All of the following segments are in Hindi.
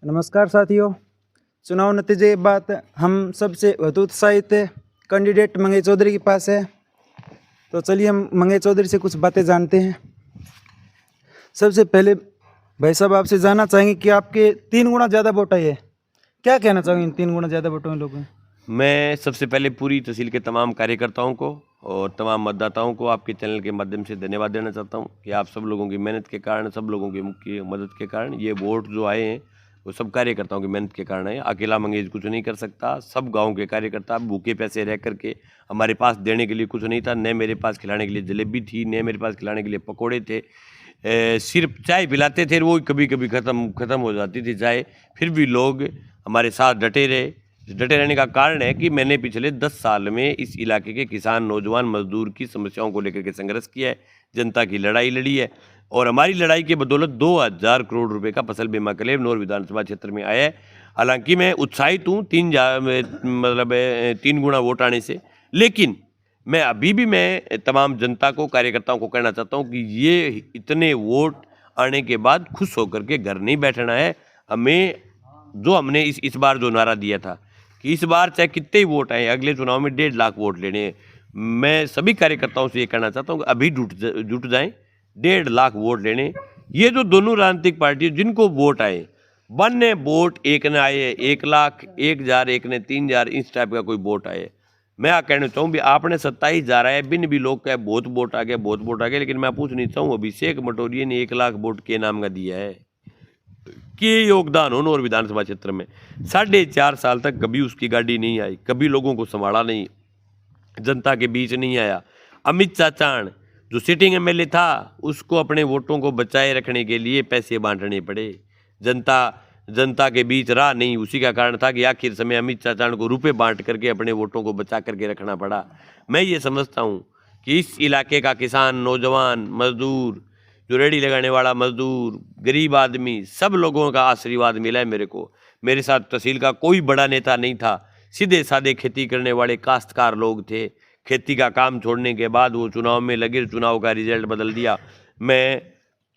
नमस्कार साथियों। चुनाव नतीजे के बाद हम सबसे વધુ उत्साहित कैंडिडेट मंगेश चौधरी के पास है, तो चलिए हम मंगेश चौधरी से कुछ बातें जानते हैं। सबसे पहले भाई साहब आपसे जानना चाहेंगे कि आपके 3 गुना ज़्यादा वोट आए हैं, क्या कहना चाहेंगे इन 3 गुना ज़्यादा वोटों में लोगों में? मैं सबसे पहले पूरी तहसील के तमाम कार्यकर्ताओं को और तमाम मतदाताओं को आपके चैनल के माध्यम से धन्यवाद देना चाहता हूं कि आप सब लोगों की मेहनत के कारण, सब लोगों की मुख्य मदद के कारण ये वोट जो आए हैं वो सब कार्यकर्ताओं की मेहनत के कारण है। अकेला मंगेश कुछ नहीं कर सकता, सब गाँव के कार्यकर्ता भूखे पैसे रह करके हमारे पास देने के लिए कुछ नहीं था। न मेरे पास खिलाने के लिए जलेबी थी, न मेरे पास खिलाने के लिए पकौड़े थे। सिर्फ चाय पिलाते थे, वो कभी कभी ख़त्म हो जाती थी चाय, फिर भी लोग हमारे साथ डटे रहे। डटे रहने का कारण है कि मैंने पिछले 10 साल में इस इलाके के किसान, नौजवान, मजदूर की समस्याओं को लेकर के संघर्ष किया है, जनता की लड़ाई लड़ी है और हमारी लड़ाई के बदौलत 2000 करोड़ रुपए का फसल बीमा क्लेम नौर विधानसभा क्षेत्र में आया है। हालांकि मैं उत्साहित हूँ 3 गुना वोट आने से, लेकिन मैं अभी भी तमाम जनता को, कार्यकर्ताओं को कहना चाहता हूँ कि ये इतने वोट आने के बाद खुश होकर के घर नहीं बैठना है। हमने इस बार जो नारा दिया था कि इस बार चाहे कितने ही वोट आए, अगले चुनाव में 1.5 लाख वोट लेने हैं। मैं सभी कार्यकर्ताओं से ये कहना चाहता हूँ कि अभी जुट जाएं, 1.5 लाख वोट लेने। ये जो दोनों राजनीतिक पार्टी जिनको वोट आए, वन ने वोट एक ने आए 1 लाख, 1,000, एक ने 3,000, इस टाइप का कोई वोट आए। मैं कहना चाहूँ भी आपने 27,000 आए, बिन भी लोग कहे बहुत वोट आ गया, बहुत वोट आ गया, लेकिन मैं पूछना चाहूँ अभिषेक मटोरिया ने 1 लाख वोट के नाम का दिया है कि योगदान हो और विधानसभा क्षेत्र में 4.5 साल तक कभी उसकी गाड़ी नहीं आई, कभी लोगों को संभाला नहीं, जनता के बीच नहीं आया। अमित चाचान जो सिटिंग एमएलए था, उसको अपने वोटों को बचाए रखने के लिए पैसे बांटने पड़े, जनता के बीच रहा नहीं। उसी का कारण था कि आखिर समय अमित चाचान को रुपए बांट करके अपने वोटों को बचा करके रखना पड़ा। मैं ये समझता हूँ कि इस इलाके का किसान, नौजवान, मजदूर, जो रेडी लगाने वाला मजदूर, गरीब आदमी, सब लोगों का आशीर्वाद मिला है मेरे को। मेरे साथ तहसील का कोई बड़ा नेता नहीं था, सीधे साधे खेती करने वाले काश्तकार लोग थे। खेती का काम छोड़ने के बाद वो चुनाव में लगे, चुनाव का रिजल्ट बदल दिया। मैं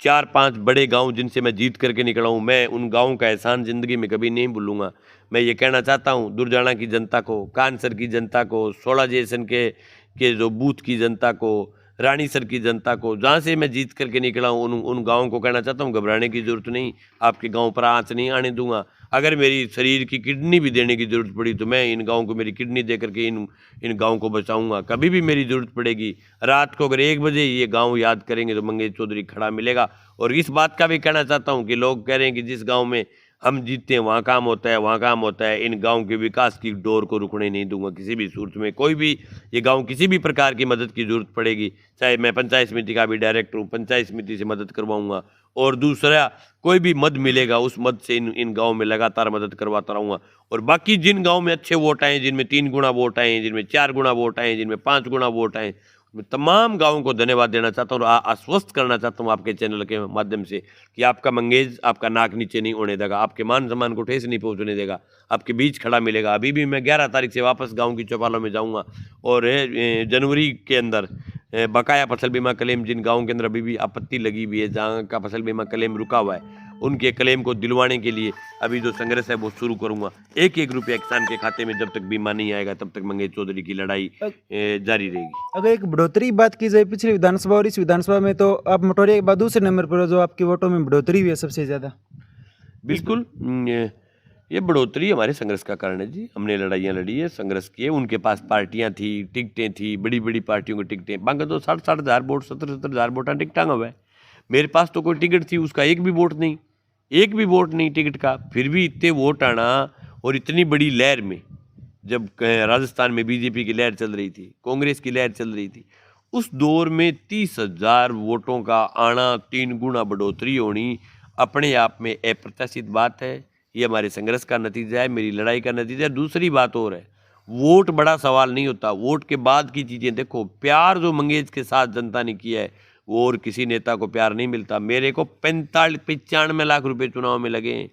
4-5 बड़े गांव जिनसे मैं जीत करके निकला हूँ, मैं उन गाँव का एहसान ज़िंदगी में कभी नहीं भूलूंगा। मैं ये कहना चाहता हूँ दुरजाना की जनता को, कानसर की जनता को, 16 जेसन के जो बूथ की जनता को, रानीसर की जनता को, जहाँ से मैं जीत करके निकला हूँ, उन गाँव को कहना चाहता हूँ घबराने की ज़रूरत नहीं। आपके गाँव पर आँच नहीं आने दूंगा। अगर मेरी शरीर की किडनी भी देने की ज़रूरत पड़ी तो मैं इन गाँव को मेरी किडनी दे करके इन गाँव को बचाऊंगा। कभी भी मेरी ज़रूरत पड़ेगी, रात को अगर 1 बजे ये गाँव याद करेंगे तो मंगेश चौधरी खड़ा मिलेगा। और इस बात का भी कहना चाहता हूँ कि लोग कह रहे हैं कि जिस गाँव में हम जीतते हैं वहाँ काम होता है, वहाँ काम होता है, इन गांव के विकास की डोर को रुकने नहीं दूंगा किसी भी सूरत में। कोई भी ये गांव किसी भी प्रकार की मदद की जरूरत पड़ेगी, चाहे मैं पंचायत समिति का भी डायरेक्टर हूँ, पंचायत समिति से मदद करवाऊंगा। और दूसरा, कोई भी मद मिलेगा उस मद से इन गाँव में लगातार मदद करवाता रहूँगा। और बाकी जिन गाँव में अच्छे वोट आए, जिनमें 3 गुना वोट आए, जिनमें 4 गुना वोट आए, जिनमें 5 गुना वोट आए, मैं तमाम गाँवों को धन्यवाद देना चाहता हूँ और आश्वस्त करना चाहता हूँ आपके चैनल के माध्यम से कि आपका मंगेश आपका नाक नीचे नहीं होने देगा, आपके मान सम्मान को ठेस नहीं पहुँचने देगा, आपके बीच खड़ा मिलेगा। अभी भी मैं 11 तारीख से वापस गाँव की चौपालों में जाऊँगा और जनवरी के अंदर बकाया फसल बीमा क्लेम जिन गाँव के अंदर अभी भी आपत्ति लगी हुई है, जहाँ का फसल बीमा क्लेम रुका हुआ है, उनके क्लेम को दिलवाने के लिए अभी जो संघर्ष है वो शुरू करूंगा। 1-1 रुपया किसान के खाते में जब तक बीमा नहीं आएगा तब तक मंगेश चौधरी की लड़ाई जारी रहेगी। अगर एक बढ़ोतरी की बात की जाए पिछली विधानसभा और इस विधानसभा में, तो आप मटोरिया के बाद दूसरे नंबर पर हो जो आपके वोटों में बढ़ोतरी हुई है सबसे ज़्यादा। बिल्कुल, ये बढ़ोतरी हमारे संघर्ष का कारण है जी। हमने लड़ाइयाँ लड़ी है, संघर्ष किए, उनके पास पार्टियाँ थी, टिकटें थी, बड़ी बड़ी पार्टियों की टिकटें मांगा तो 60-60 हज़ार वोट, 70-70 हज़ार वोटा टिकटा हुआ है। मेरे पास तो कोई टिकट थी उसका एक भी वोट नहीं टिकट का। फिर भी इतने वोट आना और इतनी बड़ी लहर में, जब राजस्थान में बीजेपी की लहर चल रही थी, कांग्रेस की लहर चल रही थी, उस दौर में 30,000 वोटों का आना, 3 गुना बढ़ोतरी होनी अपने आप में अप्रत्याशित बात है। ये हमारे संघर्ष का नतीजा है, मेरी लड़ाई का नतीजा है। दूसरी बात और है, वोट बड़ा सवाल नहीं होता, वोट के बाद की चीज़ें देखो। प्यार जो मंगेश के साथ जनता ने किया है वो और किसी नेता को प्यार नहीं मिलता। मेरे को 95 लाख रुपए चुनाव में लगे,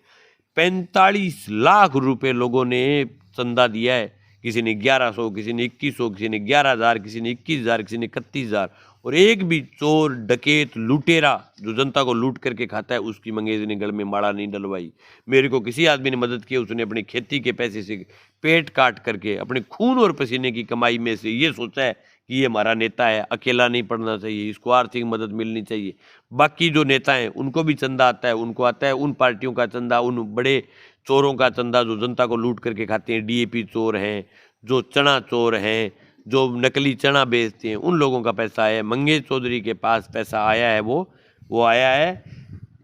45 लाख रुपए लोगों ने चंदा दिया है। किसी ने 1100, किसी ने 2100, किसी ने 11,000, किसी ने 21,000, किसी ने 31,000। और एक भी चोर डकैत लुटेरा जो जनता को लूट करके खाता है उसकी मंगेज ने गल में माला नहीं डलवाई। मेरे को किसी आदमी ने मदद की, उसने अपनी खेती के पैसे से पेट काट करके अपने खून और पसीने की कमाई में से ये सोचा है कि ये हमारा नेता है, अकेला नहीं पड़ना चाहिए, इसको आर्थिक मदद मिलनी चाहिए। बाकी जो नेता हैं उनको भी चंदा आता है, उनको आता है उन पार्टियों का चंदा, उन बड़े चोरों का चंदा जो जनता को लूट करके खाते हैं। डीएपी चोर हैं, जो चना चोर हैं, जो नकली चना बेचते हैं, उन लोगों का पैसा है। मंगेश चौधरी के पास पैसा आया है, वो आया है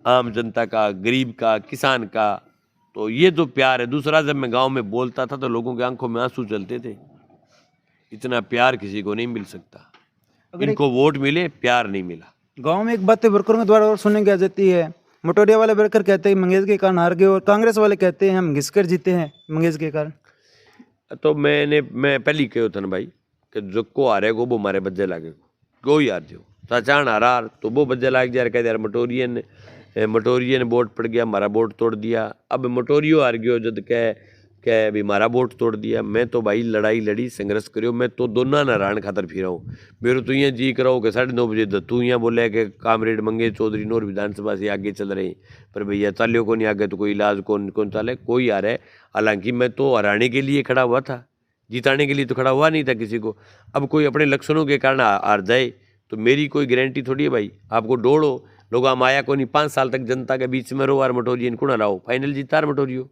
आम जनता का, गरीब का, किसान का। तो ये जो प्यार है। दूसरा, जब मैं गांव में बोलता था तो लोगों की आंखों में आंसू चलते थे। इतना प्यार किसी को नहीं मिल सकता। इनको वोट मिले, प्यार नहीं मिला। गांव में एक बात वर्करों के द्वारा और सुनने की आ जाती है, मटोरिया वाले वर्कर कहते हैं मंगेश के कारण हार गए, और कांग्रेस वाले कहते हैं हम घिसकर जीते हैं मंगेश के कारण। तो मैं पहली कहो था ना भाई कि जो को हारेगा वो मारे बज्जे लागे, कोई हार जो चाचान हार तो वो बज्जे लाग जा। कह यार मटोरियन वोट पड़ गया, हमारा वोट तोड़ दिया। अब मटोरियो हार गयो जद कह भी हमारा वोट तोड़ दिया। मैं तो भाई लड़ाई लड़ी, संघर्ष करियो, मैं तो दोनों नारायण खातर फिरा हूँ। मेरे तो यहाँ जी कराओ कि 9:30 बजे तू यहाँ बोले कि कामरेड मंगेश चौधरी नौर विधानसभा से आगे चल रहे हैं, पर भैया चालियों को नहीं आगे तो कोई इलाज कौन चाले, कोई आ रहा है। हालांकि मैं तो हराने के लिए खड़ा हुआ था, जिताने के लिए तो खड़ा हुआ नहीं था किसी को। अब कोई अपने लक्षणों के कारण हार जाए तो मेरी कोई गारंटी थोड़ी है भाई। आपको दौड़ो लोग हम आया को नहीं, 5 साल तक जनता के बीच में रो, और मटोरियन को हराओ, फाइनल जीता मटोरियो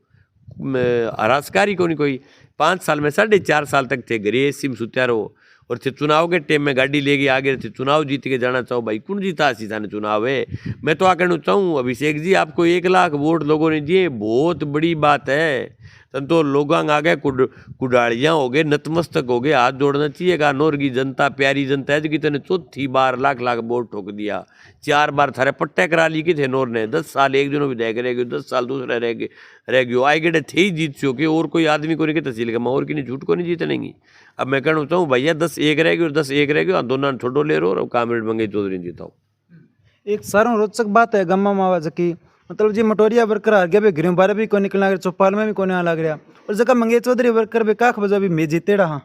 हरासकारी को नहीं कोई। 5 साल में 4.5 साल तक थे घरे सिम सुत्या रहो, और थे चुनाव के टाइम में गाड़ी लेके आगे थे, चुनाव जीत के जाना चाहो भाई, कौन जीता सी थाने चुनाव है। मैं तो आकर चाहूँ अभिषेक जी, आपको 1 लाख वोट लोगों ने दिए, बहुत बड़ी बात है। तन तो लोग आ गए कुडाड़ियाँ हो गए, नतमस्तक हो गए, हाथ जोड़ना चाहिए। कहा नौर की जनता प्यारी जनता है, जो कि तेने चौथी बार लाख वोट ठोक दिया। 4 बार थारे पट्टे करा ली कि थे नौर ने, 10 साल एक जनों विधायक रह गए, 10 साल दूसरा रह गयो आए गए थे ही जीत चुके, और कोई आदमी को नहीं कि तहसील का और की नहीं झूठ को नहीं जीतनेंगी। अब मैं कहना चाहूँ भैया 10-1 रह गए और 10-1 रह गए, दोनों छोड़ो ले रो, और कामरेड मंगेश चौधरी जीताओ। एक सारों रोचक बात है गम्मा मावा की, मतलब जी मटोरिया वर्कर हार गया, घरों बाहर भी कोई निकलना, चौपाल में भी कोई आ लग रहा, और जगह मंगेश चौधरी वर्कर भी काख बजा भी मैं जीते रहा।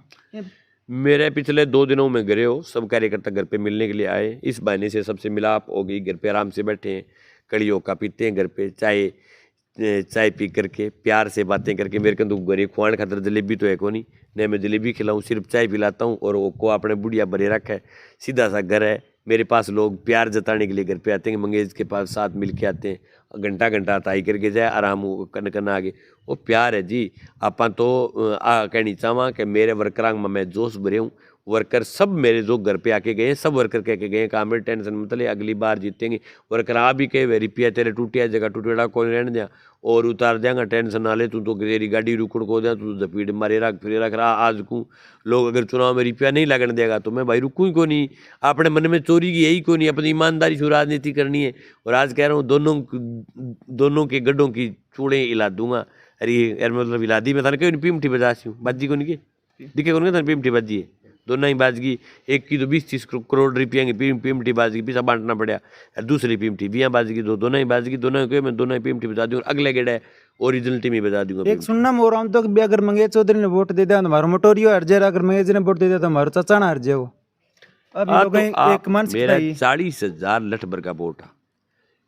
मेरे पिछले 2 दिनों में घरे हो, सब कार्यकर्ता घर पे मिलने के लिए आए, इस बहाने से सबसे मिलाप हो गई। घर पे आराम से बैठे हैं, कड़ियों का पीते हैं घर पे, चाय पी करके प्यार से बातें करके। मेरे को तो घरे खुआन खातर जलेबी तो है को नहीं, नहीं मैं जलेबी खिलाऊँ, सिर्फ चाय पिलाता हूँ, और वो को अपने बुढ़िया भरे रखा है। सीधा सा घर है मेरे पास, लोग प्यार जताने के लिए घर पे आते हैं, मंगेश के पास साथ मिल के आते हैं, घंटा ताई करके जाए, आराम करना आगे। वो प्यार है जी। आप तो कहनी चाहवा कि मेरे वर्करांग में मैं जोश भरे हूँ। वर्कर सब मेरे जो घर पे आके गए, सब वर्कर कह के गए कामरेड टेंशन मत ले, अगली बार जीतेंगे। वर्कर आ भी कहे रुपया तेरे टूटिया जगह टूटेड़ा कौन रहने दिया, और उतार देंगा, टेंशन ना ले, तू तो तेरी गाड़ी रुकड़ को दिया, तू जपीट मारे रख फिर रख रहा। आज को लोग अगर चुनाव में रुपया नहीं लगने देगा तो मैं भाई रुकूँ ही को नहीं। अपने मन में चोरी की यही को नहीं, अपनी ईमानदारी से राजनीति करनी है। और आज कह रहा हूँ दोनों के गड्ढों की चूड़े हिला दूंगा। अरे यार मतलब हिला दी, मैं था क्यों पीमठी बजाती हूँ, बाजी को नहीं के दिखे कौन था पीमठी बाजी है, दोनों ही बाजगी। एक की तो 20-30 करोड़ रुपया की पीमठी बाजगी, पीछा बांटना पड़ा। दूसरी पीमठी बिया बाजगी, दोनों ही बाजगी, दोनों ही मैं दोनों ही पीमठी बजा दूँ, अगले गेड़ा ओरिजिनल टीम ही बजा दूंगा। एक सुनना में हो रहा हूँ तो कि अगर मंगेश चौधरी ने वोट दे दिया तो हमारा मटोरियो हर जाएगा, अगर मंगेश जी ने वोट दे दिया तो हमारा चाचा ना हर जाए। एक मेरा 40,000 लठ भर का वोट है,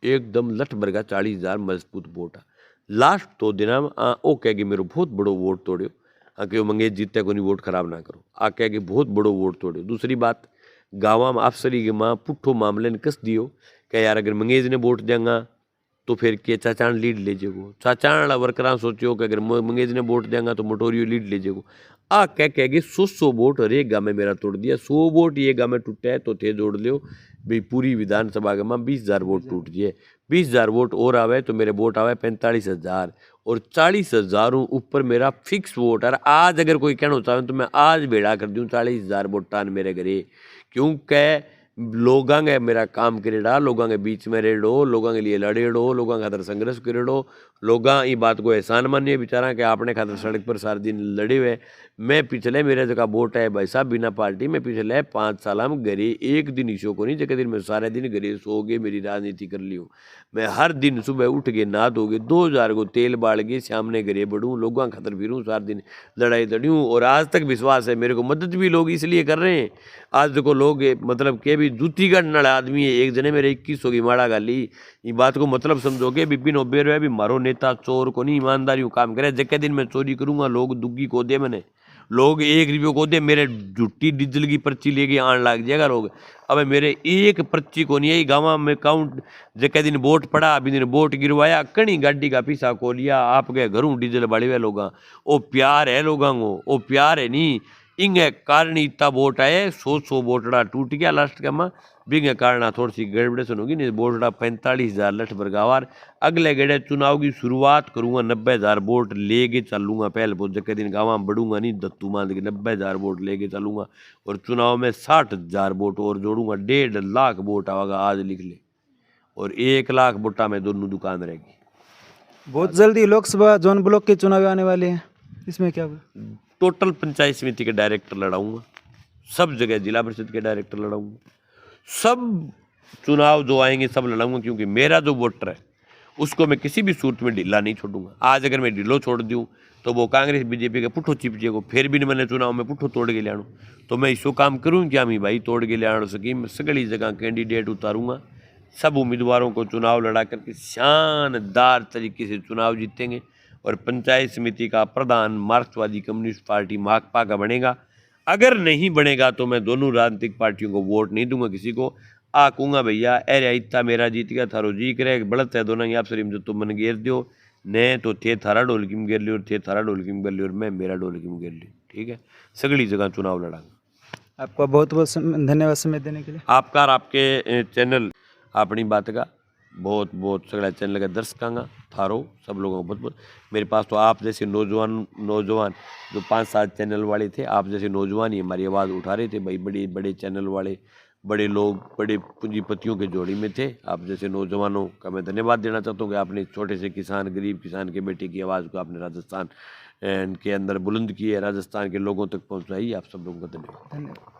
एकदम लठ भर का 40,000 मजबूत वोट है। लास्ट 2 दिन ओ कहेगी मेरे बहुत बड़ो वोट तोड़ो, कि मंगेश जीतते को नहीं वोट खराब ना करो, आ कहेगी बहुत बड़ो वोट तोड़ो। दूसरी बात, गाँव में अफसरी के माँ पुट्ठो मामले ने कस दियो कि यार अगर मंगेश ने वोट देंगा तो फिर के चाचान लीड ले जेगो, चाचान वाला वर्करा सोचो कि अगर मंगेश ने वोट देंगा तो मटोरियो लीड ले जेगो। आ कह 100 वोट और एक गाँव में मेरा तोड़ दिया। 100 वोट ये गाँव में टूटा है तो थे जोड़ लियो भाई, पूरी विधानसभा के में 20,000 वोट टूट जाए, 20,000 वोट और आवे तो मेरे वोट आवे 45,000, और 40,000 ऊपर मेरा फिक्स वोट है। आज अगर कोई कहना चाहे तो मैं आज भेड़ा कर दूँ 40,000 वोटान मेरे घरे, क्योंकि लोगों के मेरा काम करेड़ा, लोगों के बीच में रेड़ो, लोगों के लिए लड़ेड़ो, लोगों खातर संघर्ष करेड़ो। लोग ये बात को एहसान मानिए बेचारा कि आपने खातर सड़क पर सारे दिन लड़े हुए। मैं पिछले मेरे जगह वोट है भाई साहब बिना पार्टी में, पिछले 5 साल हम घरे एक दिन ईशो को नहीं, जगह दिन मैं सारे दिन घरे सो गए, मेरी राजनीति कर ली हूँ। मैं हर दिन सुबह उठ के नहा धो के 2,000 को तेल बाल के सामने घरे बढ़ूँ, लोगों खातर फिरूँ, सारे दिन लड़ाई लड़ूँ। और आज तक विश्वास है मेरे को, मदद भी लोग इसलिए कर रहे हैं। आज देखो लोग मतलब के भी भी जूती गढ़ने वाला आदमी है। एक जने मेरे 2100 की माड़ा गाली। ये बात को मतलब समझोगे। बिपिन ओबेरॉय है भी मारो नेता चोर को नहीं, ईमानदारी काम करे। जगह दिन मैं चोरी करूंगा लोग दुग्गी को दे, मैंने लोग 1 रुपये को दे, मेरे झुट्टी डीजल की पर्ची लेके आने लग जाएगा लोग। अब मेरे एक पर्ची को नहीं है गाँव में काउंट। जगह दिन वोट पड़ा, अभी दिन वोट गिरवाया, कहीं गाड़ी का पीछा को लिया, आपके घरों डीजल बड़े हुए लोग। वो प्यार है लोगों को, वो प्यार है नहीं। इंगे कारण इतना वोट आए, 100 वोटड़ा टूट गया लास्ट का माँ। बिंगे कारण थोड़ी सी गड़बड़े सुनोगी नहीं, वोटड़ा 45,000 लठ बरगावार। अगले गड़े चुनाव की शुरुआत करूंगा, 90,000 वोट लेके चलूंगा। पहले बहुत जगह दिन गाँव में बढ़ूंगा नहीं, दत्तू मान के 90,000 वोट लेके चलूंगा। और चुनाव में 60,000 वोट और जोड़ूंगा। 1.5 लाख वोट आवागा, आज लिख ले। और 1 लाख वोटा में दोनों दुकान रहेगी। बहुत जल्दी लोकसभा जोन ब्लॉक के चुनाव आने वाले हैं, इसमें क्या होगा? टोटल पंचायत समिति के डायरेक्टर लड़ाऊंगा, सब जगह जिला परिषद के डायरेक्टर लड़ाऊंगा, सब चुनाव जो आएंगे सब लड़ाऊंगा। क्योंकि मेरा जो वोटर है उसको मैं किसी भी सूरत में ढीला नहीं छोड़ूंगा। आज अगर मैं ढीलो छोड़ दूं तो वो कांग्रेस बीजेपी के पुट्ठो चिपचे को फिर भी मैंने चुनाव में पुट्ठो तोड़ के ले आऊँ। तो मैं इसको काम करूँ क्या मी भाई, तोड़ के ले आने सकी। मैं सगली जगह कैंडिडेट उतारूंगा, सब उम्मीदवारों को चुनाव लड़ा करके शानदार तरीके से चुनाव जीतेंगे। और पंचायत समिति का प्रधान मार्क्सवादी कम्युनिस्ट पार्टी माकपा का बनेगा। अगर नहीं बनेगा तो मैं दोनों राजनीतिक पार्टियों को वोट नहीं दूंगा किसी को। कहूँगा भैया अरे इतना मेरा जीत गया, थारो जी करे बढ़त है दोनों आप सरीम जो तुम मन घेर दो ने तो थे थारा ढोलकी में घेर लियो, थे थारा ढोलकी में घेर लियो, और मैं मेरा ढोलकी में घेर लियो। ठीक है, सगली जगह चुनाव लड़ांगा। आपका बहुत बहुत धन्यवाद समय देने के लिए। आपका और आपके चैनल अपनी बात का बहुत बहुत सगड़ा चैनल के दर्शकांगा थारो सब लोगों को बहुत बहुत। मेरे पास तो आप जैसे नौजवान जो 5-7 चैनल वाले थे, आप जैसे नौजवान ही हमारी आवाज़ उठा रहे थे भाई। बड़े बड़े चैनल वाले बड़े लोग बड़े पूंजीपतियों के जोड़ी में थे। आप जैसे नौजवानों का मैं धन्यवाद देना चाहता हूँ कि आपने छोटे से किसान, गरीब किसान के बेटे की आवाज़ को आपने राजस्थान के अंदर बुलंद की है, राजस्थान के लोगों तक पहुँचाई। आप सब लोगों का धन्यवाद।